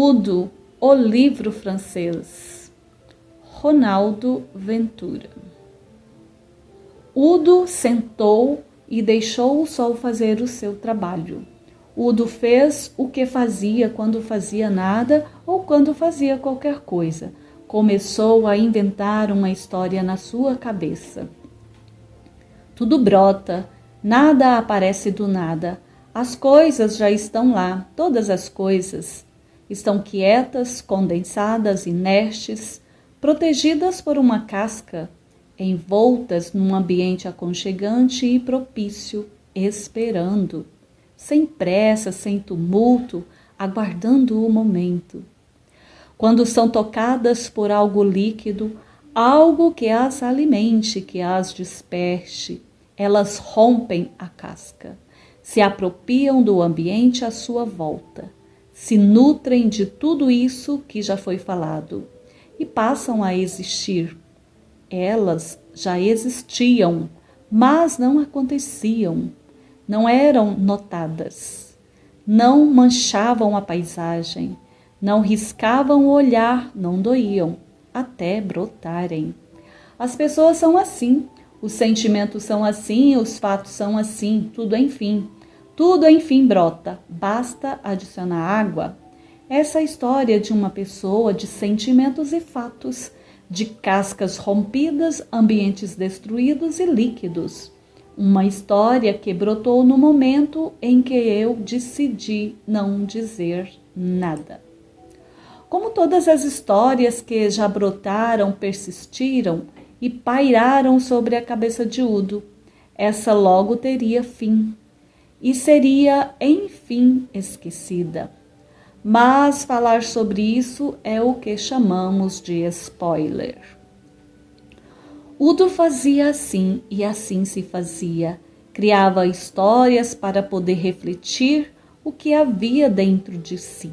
Udo, o livro francês. Ronaldo Ventura. Udo sentou e deixou o sol fazer o seu trabalho. Udo fez o que fazia quando fazia nada ou quando fazia qualquer coisa. Começou a inventar uma história na sua cabeça. Tudo brota, nada aparece do nada. As coisas já estão lá, todas as coisas. Estão quietas, condensadas, inertes, protegidas por uma casca, envoltas num ambiente aconchegante e propício, esperando, sem pressa, sem tumulto, aguardando o momento. Quando são tocadas por algo líquido, algo que as alimente, que as desperte, elas rompem a casca, se apropriam do ambiente à sua volta, se nutrem de tudo isso que já foi falado e passam a existir. Elas já existiam, mas não aconteciam, não eram notadas, não manchavam a paisagem, não riscavam o olhar, não doíam, até brotarem. As pessoas são assim, os sentimentos são assim, os fatos são assim, tudo enfim brota, basta adicionar água. Essa é a história de uma pessoa, de sentimentos e fatos, de cascas rompidas, ambientes destruídos e líquidos. Uma história que brotou no momento em que eu decidi não dizer nada. Como todas as histórias que já brotaram, persistiram e pairaram sobre a cabeça de Udo, essa logo teria fim e seria, enfim, esquecida. Mas falar sobre isso é o que chamamos de spoiler. Udo fazia assim e assim se fazia. Criava histórias para poder refletir o que havia dentro de si.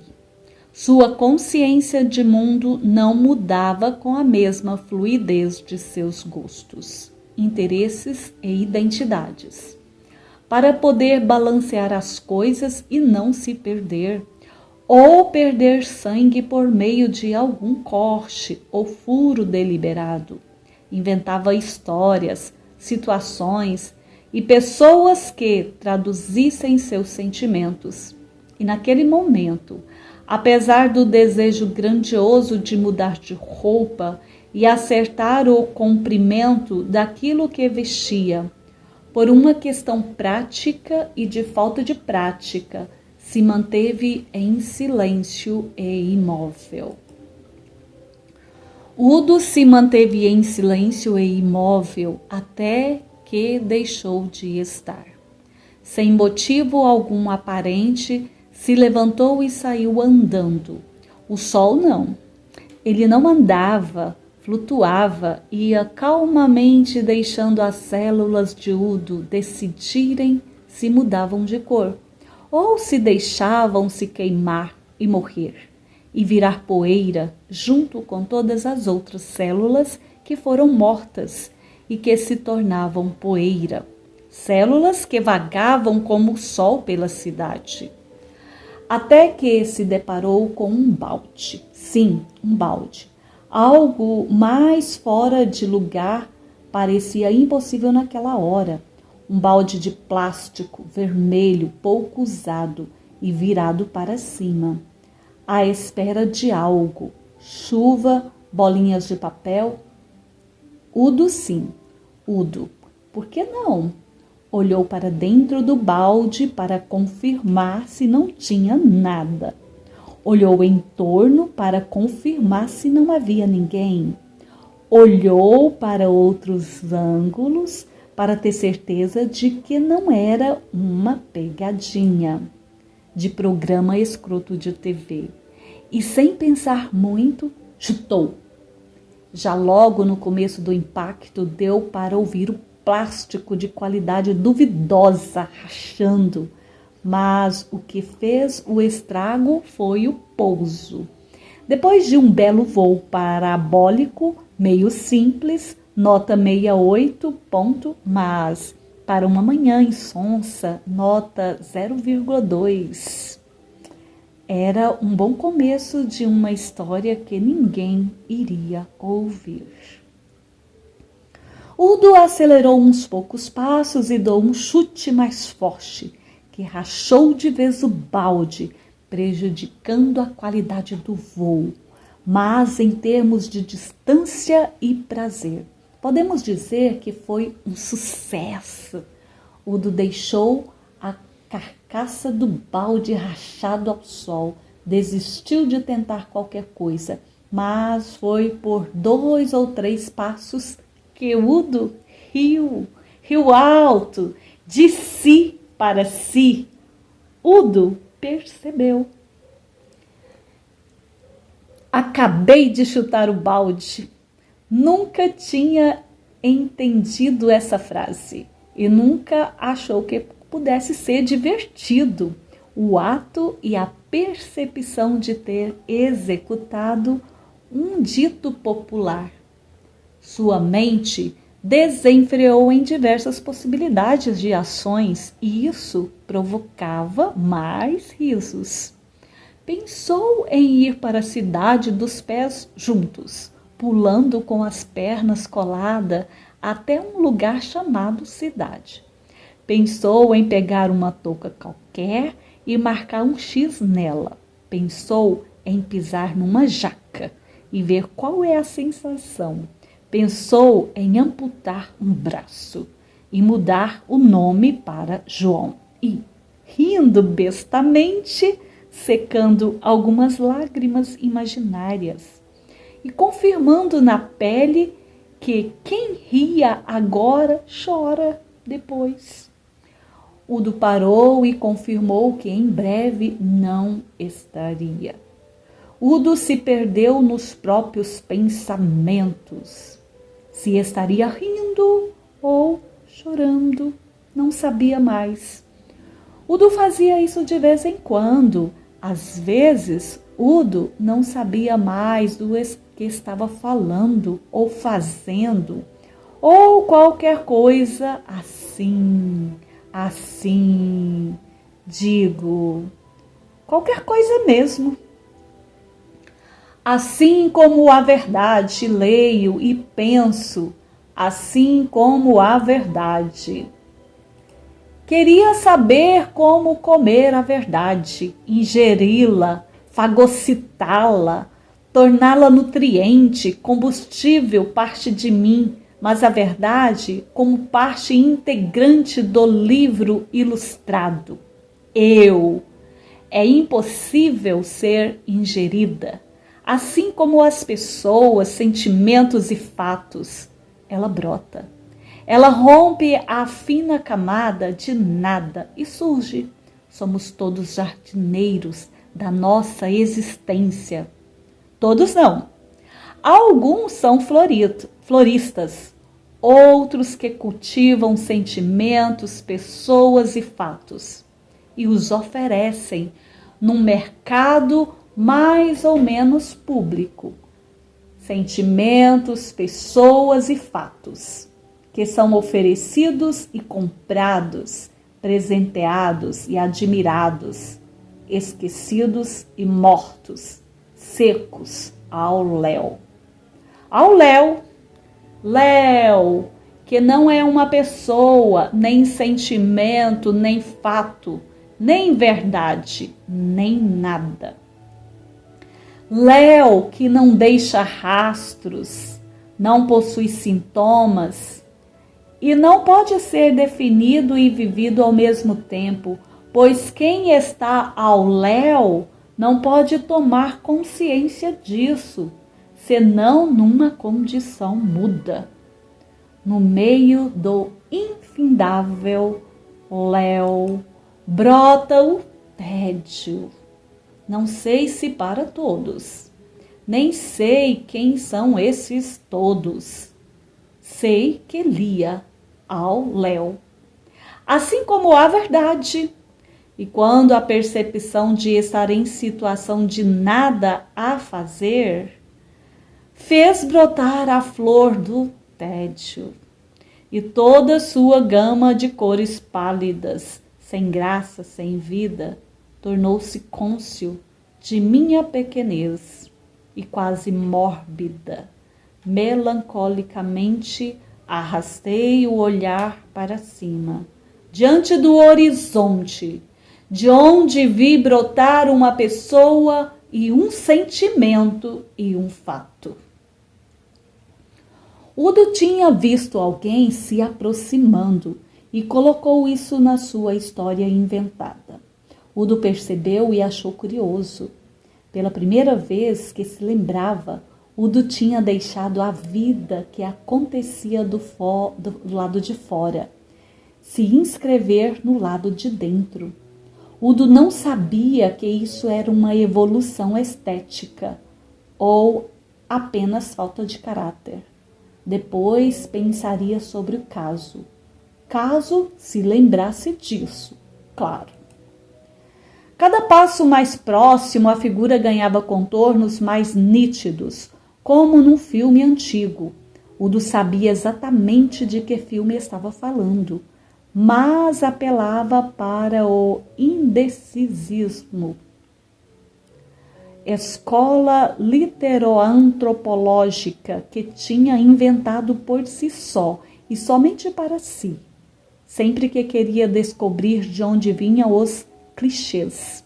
Sua consciência de mundo não mudava com a mesma fluidez de seus gostos, interesses e identidades. Para poder balancear as coisas e não se perder, ou perder sangue por meio de algum corte ou furo deliberado. Inventava histórias, situações e pessoas que traduzissem seus sentimentos. E naquele momento, apesar do desejo grandioso de mudar de roupa e acertar o comprimento daquilo que vestia, por uma questão prática e de falta de prática, se manteve em silêncio e imóvel. Udo se manteve em silêncio e imóvel até que deixou de estar. Sem motivo algum aparente, se levantou e saiu andando. O sol não. Ele não andava, flutuava, ia calmamente deixando as células de Udo decidirem se mudavam de cor, ou se deixavam se queimar e morrer, e virar poeira junto com todas as outras células que foram mortas e que se tornavam poeira, células que vagavam como o sol pela cidade. Até que se deparou com um balde, sim, um balde. Algo mais fora de lugar parecia impossível naquela hora. Um balde de plástico vermelho, pouco usado e virado para cima, à espera de algo. Chuva, bolinhas de papel. Udo sim, Udo, por que não? Olhou para dentro do balde para confirmar se não tinha nada. Olhou em torno para confirmar se não havia ninguém. Olhou para outros ângulos para ter certeza de que não era uma pegadinha de programa escroto de TV. E sem pensar muito, chutou. Já logo no começo do impacto, deu para ouvir o plástico de qualidade duvidosa rachando. Mas o que fez o estrago foi o pouso. Depois de um belo voo parabólico, meio simples, nota 68, ponto, mas para uma manhã insonsa, nota 0,2. Era um bom começo de uma história que ninguém iria ouvir. Udo acelerou uns poucos passos e deu um chute mais forte, que rachou de vez o balde, prejudicando a qualidade do voo. Mas em termos de distância e prazer, podemos dizer que foi um sucesso. Udo deixou a carcaça do balde rachado ao sol, desistiu de tentar qualquer coisa, mas foi por 2 ou 3 passos que Udo riu alto, de si para si. Udo percebeu. Acabei de chutar o balde. Nunca tinha entendido essa frase e nunca achou que pudesse ser divertido o ato e a percepção de ter executado um dito popular. Sua mente desenfreou em diversas possibilidades de ações e isso provocava mais risos. Pensou em ir para a cidade dos pés juntos, pulando com as pernas coladas até um lugar chamado cidade. Pensou em pegar uma touca qualquer e marcar um X nela. Pensou em pisar numa jaca e ver qual é a sensação. Pensou em amputar um braço e mudar o nome para João. E, rindo bestamente, secando algumas lágrimas imaginárias e confirmando na pele que quem ria agora chora depois. Udo parou e confirmou que em breve não estaria. Udo se perdeu nos próprios pensamentos. Se estaria rindo ou chorando, não sabia mais. Udo fazia isso de vez em quando. Às vezes, Udo não sabia mais do que estava falando ou fazendo, ou qualquer coisa assim, digo, qualquer coisa mesmo. Assim como a verdade leio e penso, assim como a verdade. Queria saber como comer a verdade, ingeri-la, fagocitá-la, torná-la nutriente, combustível, parte de mim, mas a verdade como parte integrante do livro ilustrado. É impossível ser ingerida. Assim como as pessoas, sentimentos e fatos, ela brota. Ela rompe a fina camada de nada e surge. Somos todos jardineiros da nossa existência. Todos não. Alguns são floristas, outros que cultivam sentimentos, pessoas e fatos e os oferecem num mercado mais ou menos público. Sentimentos, pessoas e fatos que são oferecidos e comprados, presenteados e admirados, esquecidos e mortos, secos ao léu. Ao léu, que não é uma pessoa, nem sentimento, nem fato, nem verdade, nem nada. Léu que não deixa rastros, não possui sintomas e não pode ser definido e vivido ao mesmo tempo, pois quem está ao léu não pode tomar consciência disso, senão numa condição muda. No meio do infindável léu brota o tédio. Não sei se para todos, nem sei quem são esses todos. Sei que lia ao léu, assim como a verdade. E quando a percepção de estar em situação de nada a fazer, fez brotar a flor do tédio e toda sua gama de cores pálidas, sem graça, sem vida, tornou-se côncio de minha pequenez e quase mórbida. Melancolicamente arrastei o olhar para cima, diante do horizonte, de onde vi brotar uma pessoa e um sentimento e um fato. Udo tinha visto alguém se aproximando e colocou isso na sua história inventada. Udo percebeu e achou curioso. Pela primeira vez que se lembrava, Udo tinha deixado a vida que acontecia do lado de fora se inscrever no lado de dentro. Udo não sabia que isso era uma evolução estética ou apenas falta de caráter. Depois pensaria sobre o caso se lembrasse disso, claro. Cada passo mais próximo, a figura ganhava contornos mais nítidos, como num filme antigo. Udo sabia exatamente de que filme estava falando, mas apelava para o indecisismo. Escola literoantropológica que tinha inventado por si só e somente para si, sempre que queria descobrir de onde vinham os clichês.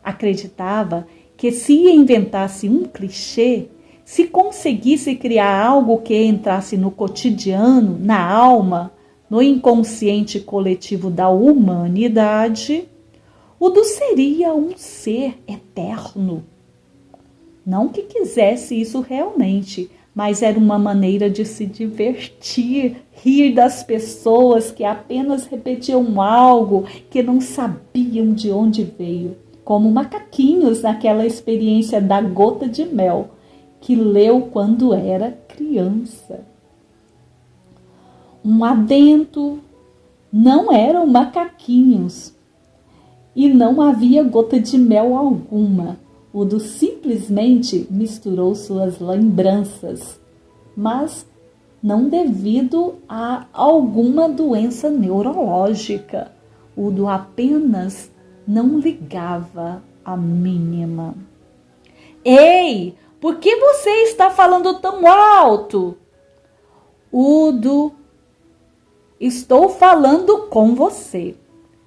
Acreditava que se inventasse um clichê, se conseguisse criar algo que entrasse no cotidiano, na alma, no inconsciente coletivo da humanidade, Udo seria um ser eterno. Não que quisesse isso realmente, mas era uma maneira de se divertir, rir das pessoas que apenas repetiam algo que não sabiam de onde veio, como macaquinhos naquela experiência da gota de mel, que leu quando era criança. Um adento, não eram macaquinhos e não havia gota de mel alguma. Udo simplesmente misturou suas lembranças, mas não devido a alguma doença neurológica. Udo apenas não ligava a mínima. Ei, por que você está falando tão alto? Udo, estou falando com você.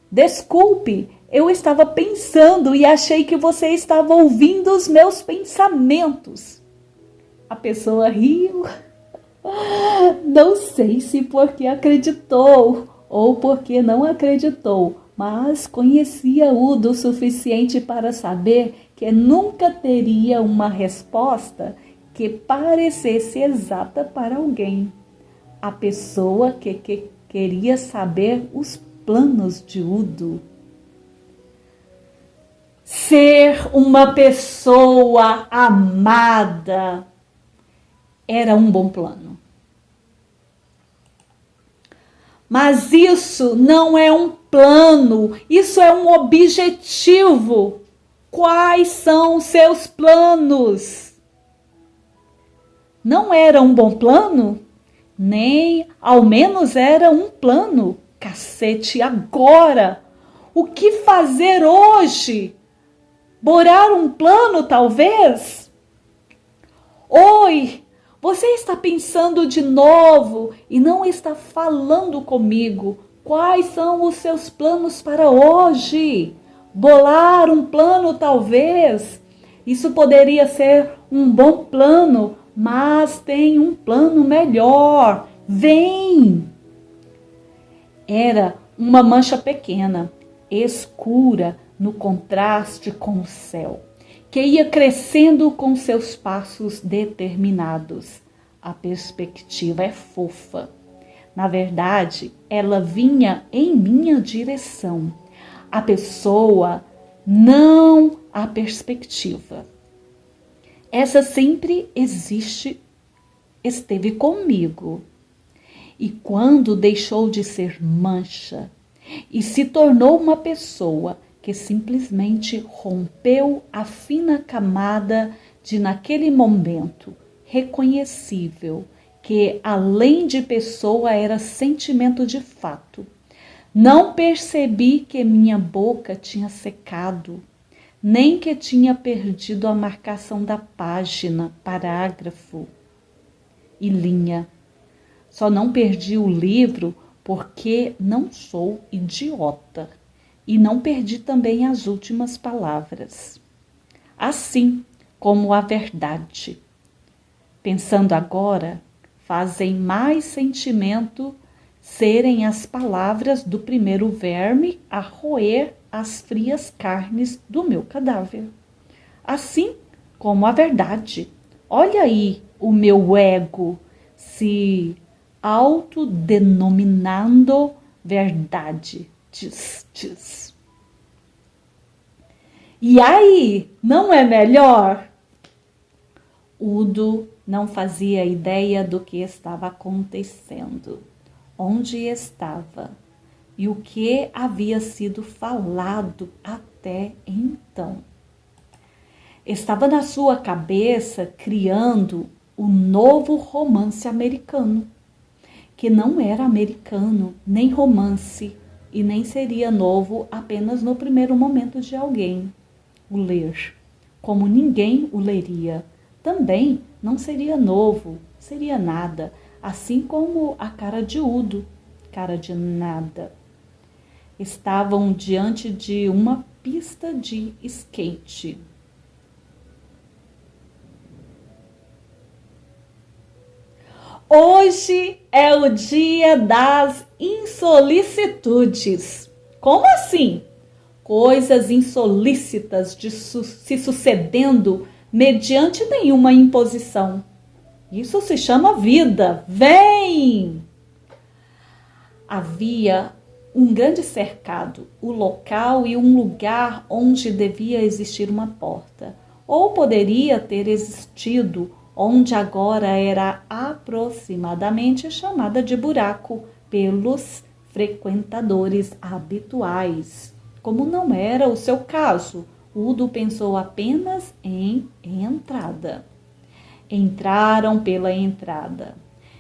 Desculpe, eu estava pensando e achei que você estava ouvindo os meus pensamentos. A pessoa riu. Não sei se porque acreditou ou porque não acreditou, mas conhecia Udo o suficiente para saber que nunca teria uma resposta que parecesse exata para alguém. A pessoa que queria saber os planos de Udo. Ser uma pessoa amada era um bom plano. Mas isso não é um plano, isso é um objetivo. Quais são os seus planos? Não era um bom plano? Nem ao menos era um plano. Cacete, agora! O que fazer hoje? Borar um plano, talvez? Oi, você está pensando de novo e não está falando comigo. Quais são os seus planos para hoje? Bolar um plano, talvez? Isso poderia ser um bom plano, mas tem um plano melhor. Vem! Era uma mancha pequena, escura, no contraste com o céu, que ia crescendo com seus passos determinados. A perspectiva é fofa. Na verdade, ela vinha em minha direção. A pessoa, não a perspectiva. Essa sempre esteve comigo. E quando deixou de ser mancha e se tornou uma pessoa que simplesmente rompeu a fina camada de, naquele momento, reconhecível, que além de pessoa era sentimento de fato. Não percebi que minha boca tinha secado. nem que tinha perdido a marcação da página, parágrafo e linha. Só não perdi o livro porque não sou idiota e não perdi também as últimas palavras. Assim como a verdade. Pensando agora, fazem mais sentimento serem as palavras do primeiro verme a roer as frias carnes do meu cadáver. Assim como a verdade. Olha aí o meu ego se autodenominando verdade. Diz. E aí, não é melhor? Udo não fazia ideia do que estava acontecendo, onde estava e o que havia sido falado até então. Estava na sua cabeça criando um novo romance americano, que não era americano, nem romance, e nem seria novo apenas no primeiro momento de alguém o ler, como ninguém o leria. Também não seria novo, seria nada, assim como a cara de Udo, cara de nada. Estavam diante de uma pista de skate. Hoje é o dia das insolicitudes. Como assim? Coisas insolícitas se sucedendo mediante nenhuma imposição. Isso se chama vida. Vem! Havia um grande cercado, o local e um lugar onde devia existir uma porta, ou poderia ter existido onde agora era aproximadamente chamada de buraco pelos frequentadores habituais. Como não era o seu caso, Udo pensou apenas em entrada. Entraram pela entrada.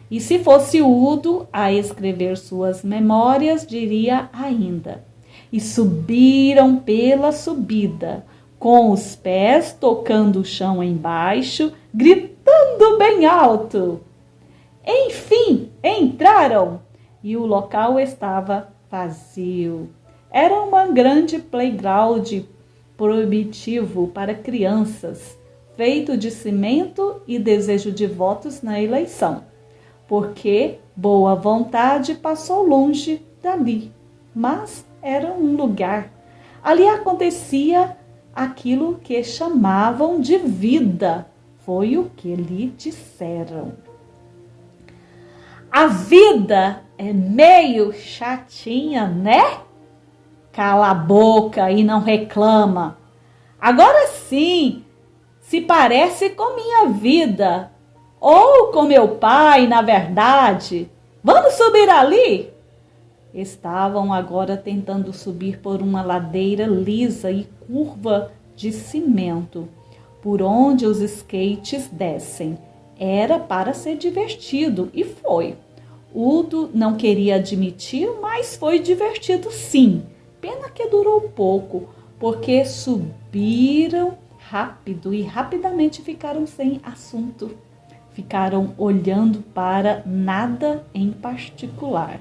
E se fosse Udo a escrever suas memórias, diria ainda. E subiram pela subida, com os pés tocando o chão embaixo, gritando bem alto. Enfim, entraram! E o local estava vazio. Era um grande playground proibitivo para crianças, feito de cimento e desejo de votos na eleição, porque boa vontade passou longe dali, mas era um lugar. Ali acontecia aquilo que chamavam de vida, foi o que lhe disseram. A vida é meio chatinha, né? Cala a boca e não reclama. Agora sim, se parece com minha vida, ou com meu pai, na verdade. Vamos subir ali? Estavam agora tentando subir por uma ladeira lisa e curva de cimento, por onde os skates descem. Era para ser divertido, e foi. Udo não queria admitir, mas foi divertido sim. Pena que durou pouco, porque subiram rápido e rapidamente ficaram sem assunto. Ficaram olhando para nada em particular.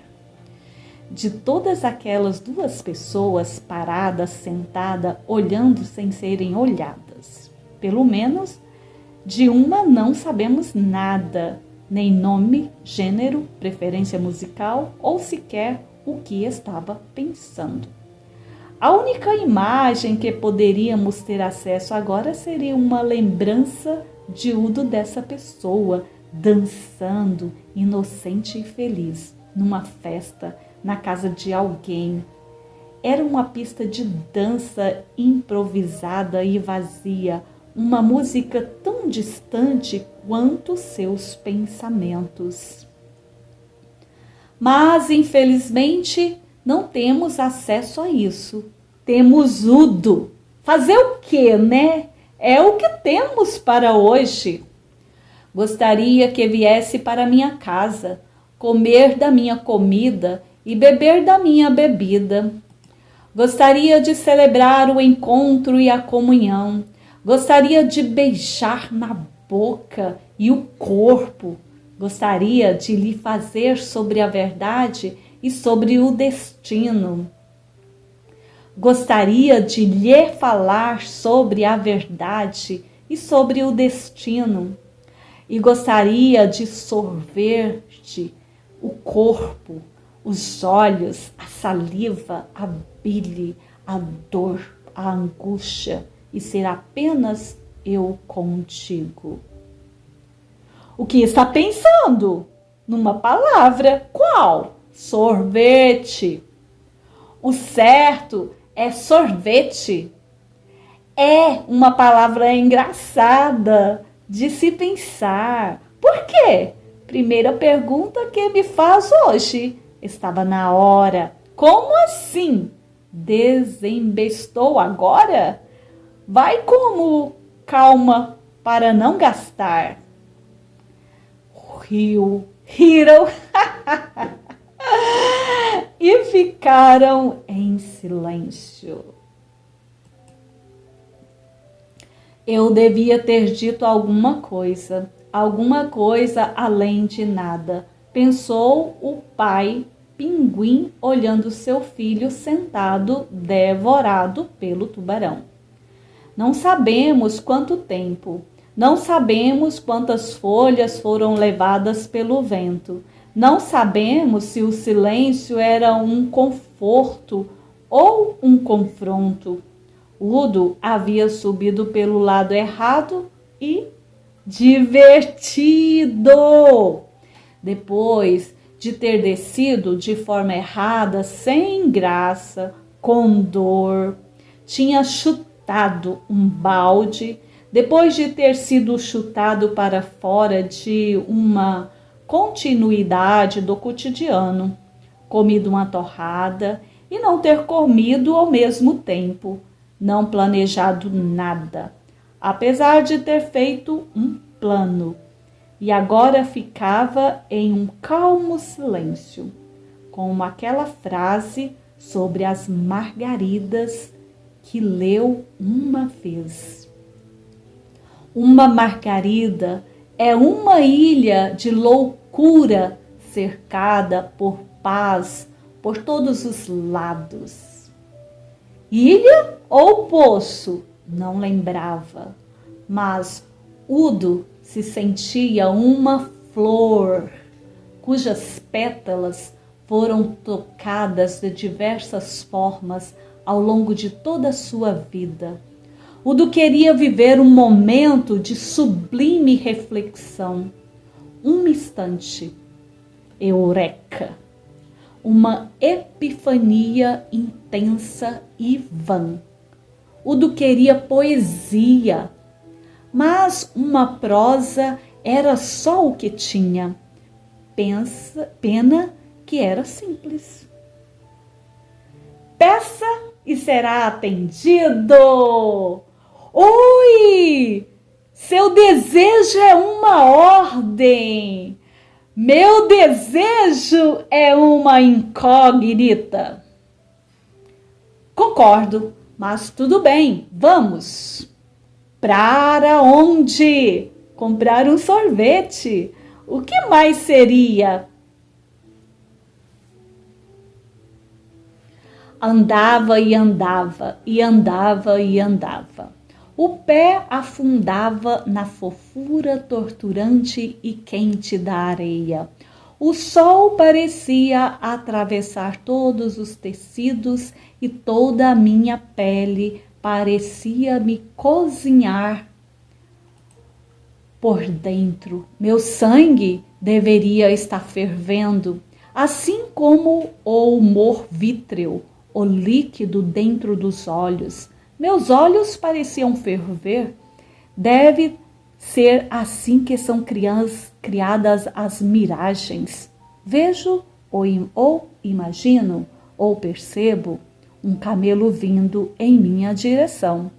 De todas aquelas duas pessoas paradas, sentadas, olhando sem serem olhadas. Pelo menos de uma não sabemos nada, nem nome, gênero, preferência musical ou sequer o que estava pensando. A única imagem que poderíamos ter acesso agora seria uma lembrança de Udo dessa pessoa, dançando, inocente e feliz, numa festa, na casa de alguém. Era uma pista de dança improvisada e vazia, uma música tão distante quanto seus pensamentos. Mas, infelizmente, não temos acesso a isso. Temos Udo. Fazer o quê, né? É o que temos para hoje. Gostaria que viesse para minha casa, comer da minha comida e beber da minha bebida. Gostaria de celebrar o encontro e a comunhão. Gostaria de beijar na boca e o corpo. Gostaria de lhe fazer sobre a verdade e sobre o destino. Gostaria de lhe falar sobre a verdade e sobre o destino. E gostaria de sorver-te o corpo, os olhos, a saliva, a bile, a dor, a angústia, e ser apenas eu contigo. O que está pensando? Numa palavra. Qual? Sorvete. O certo é sorvete. É uma palavra engraçada de se pensar. Por quê? Primeira pergunta que me faz hoje. Estava na hora. Como assim? Desembestou agora? Vai como calma para não gastar. Riram e ficaram em silêncio. Eu devia ter dito alguma coisa além de nada, pensou o pai pinguim olhando seu filho sentado, devorado pelo tubarão. Não sabemos quanto tempo, não sabemos quantas folhas foram levadas pelo vento, não sabemos se o silêncio era um conforto ou um confronto. Udo havia subido pelo lado errado e divertido. Depois de ter descido de forma errada, sem graça, com dor, tinha chutado um balde, depois de ter sido chutado para fora de uma continuidade do cotidiano, comido uma torrada e não ter comido ao mesmo tempo, não planejado nada, apesar de ter feito um plano. E agora ficava em um calmo silêncio, como aquela frase sobre as margaridas que leu uma vez. Uma margarida é uma ilha de loucura cercada por paz por todos os lados. Ilha ou poço? Não lembrava, mas Udo se sentia uma flor, cujas pétalas foram tocadas de diversas formas ao longo de toda a sua vida. Udo queria viver um momento de sublime reflexão, um instante, eureka, uma epifania intensa e vã. Udo queria poesia, mas uma prosa era só o que tinha. Pena que era simples. Peça e será atendido. Oi! Seu desejo é uma ordem. Meu desejo é uma incógnita. Concordo, mas tudo bem, vamos. Para onde? Comprar um sorvete. O que mais seria? Andava e andava, e andava e andava. O pé afundava na fofura torturante e quente da areia. O sol parecia atravessar todos os tecidos e toda a minha pele parecia me cozinhar por dentro. Meu sangue deveria estar fervendo, assim como o humor vítreo, o líquido dentro dos olhos. Meus olhos pareciam ferver. Deve ser assim que são criadas as miragens. Vejo ou imagino ou percebo um camelo vindo em minha direção.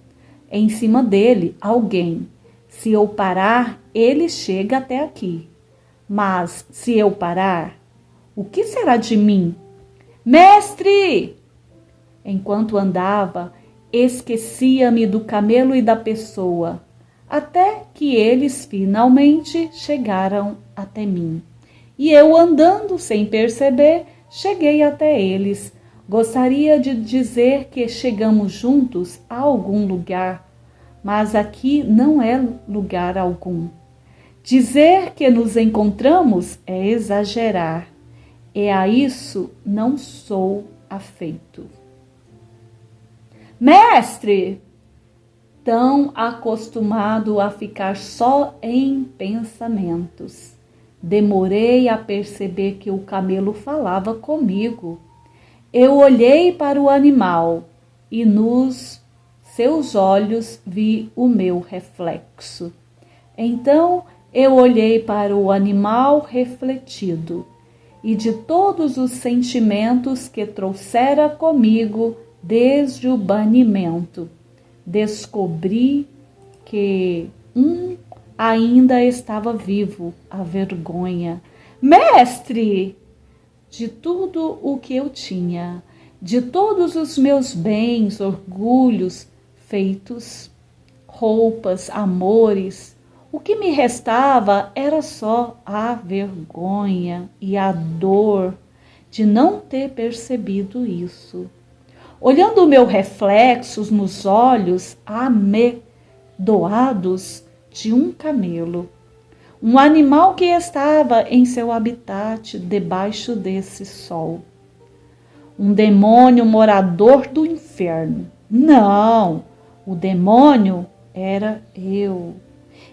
Em cima dele, alguém. Se eu parar, ele chega até aqui. Mas se eu parar, o que será de mim? Mestre! Enquanto andava, esquecia-me do camelo e da pessoa, até que eles finalmente chegaram até mim. E eu, andando sem perceber, cheguei até eles. Gostaria de dizer que chegamos juntos a algum lugar, mas aqui não é lugar algum. Dizer que nos encontramos é exagerar, e a isso não sou afeito. Mestre! Tão acostumado a ficar só em pensamentos, demorei a perceber que o camelo falava comigo. Eu olhei para o animal e nos seus olhos vi o meu reflexo. Então eu olhei para o animal refletido e de todos os sentimentos que trouxera comigo desde o banimento, descobri que ainda estava vivo, a vergonha. Mestre! De tudo o que eu tinha, de todos os meus bens, orgulhos, feitos, roupas, amores, o que me restava era só a vergonha e a dor de não ter percebido isso. Olhando o meu reflexo nos olhos amedoados de um camelo, um animal que estava em seu habitat debaixo desse sol. Um demônio morador do inferno. Não, o demônio era eu.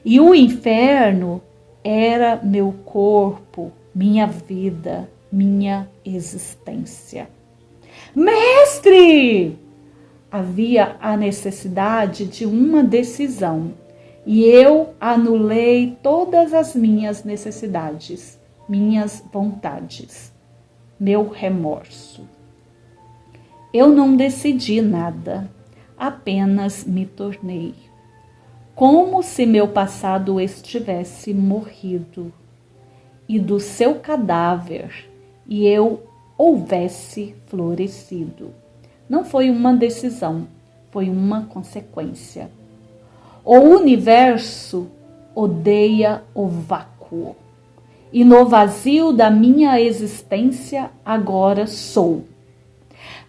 E o inferno era meu corpo, minha vida, minha existência. Mestre! Havia a necessidade de uma decisão. E eu anulei todas as minhas necessidades, minhas vontades, meu remorso. Eu não decidi nada, apenas me tornei. Como se meu passado estivesse morrido, e do seu cadáver e eu houvesse florescido. Não foi uma decisão, foi uma consequência. O universo odeia o vácuo, e no vazio da minha existência agora sou.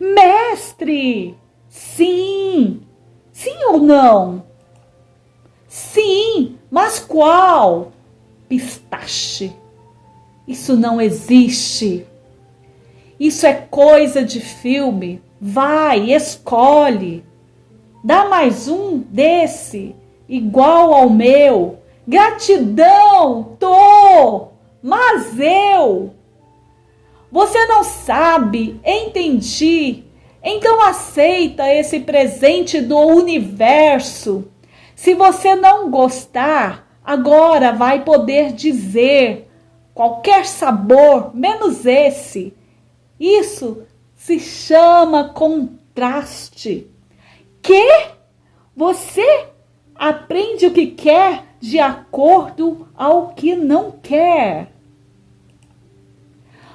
Mestre! Sim! Sim ou não? Sim, mas qual? Pistache. Isso não existe. Isso é coisa de filme. Vai, escolhe. Dá mais um desse, igual ao meu. Gratidão, mas eu. Você não sabe, entendi. Então aceita esse presente do universo. Se você não gostar, agora vai poder dizer qualquer sabor, menos esse. Isso se chama contraste. Que? Você aprende o que quer de acordo ao que não quer.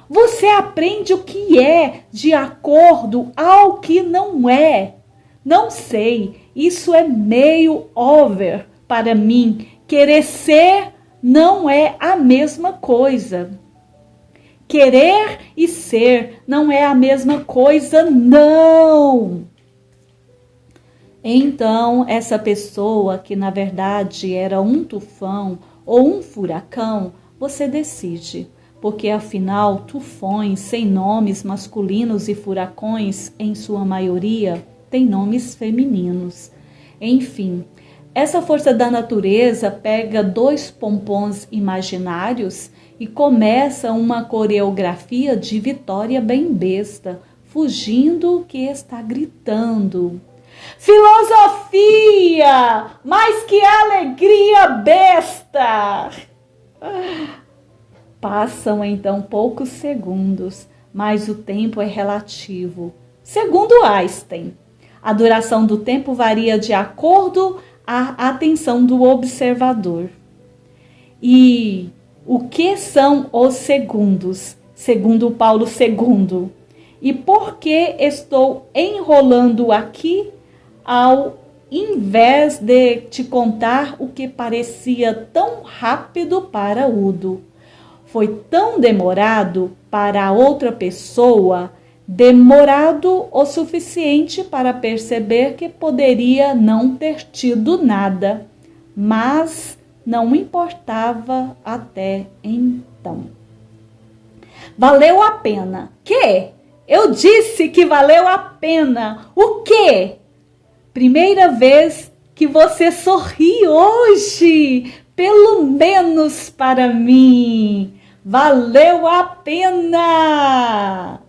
Você aprende o que é de acordo ao que não é. Não sei, isso é meio over para mim. Querer ser não é a mesma coisa. Querer e ser não é a mesma coisa, não. Então, essa pessoa que na verdade era um tufão ou um furacão, você decide. Porque afinal, tufões sem nomes masculinos e furacões, em sua maioria, têm nomes femininos. Enfim, essa força da natureza pega dois pompons imaginários e começa uma coreografia de vitória bem besta, fugindo o que está gritando. Filosofia! Mas que alegria besta! Passam então poucos segundos, mas o tempo é relativo. Segundo Einstein, a duração do tempo varia de acordo à atenção do observador. E o que são os segundos, segundo Paulo II? E por que estou enrolando aqui ao invés de te contar o que parecia tão rápido para Udo? Foi tão demorado para a outra pessoa, demorado o suficiente para perceber que poderia não ter tido nada, mas não importava até então. Valeu a pena. Que? Eu disse que valeu a pena. O quê? Primeira vez que você sorri hoje, pelo menos para mim. Valeu a pena!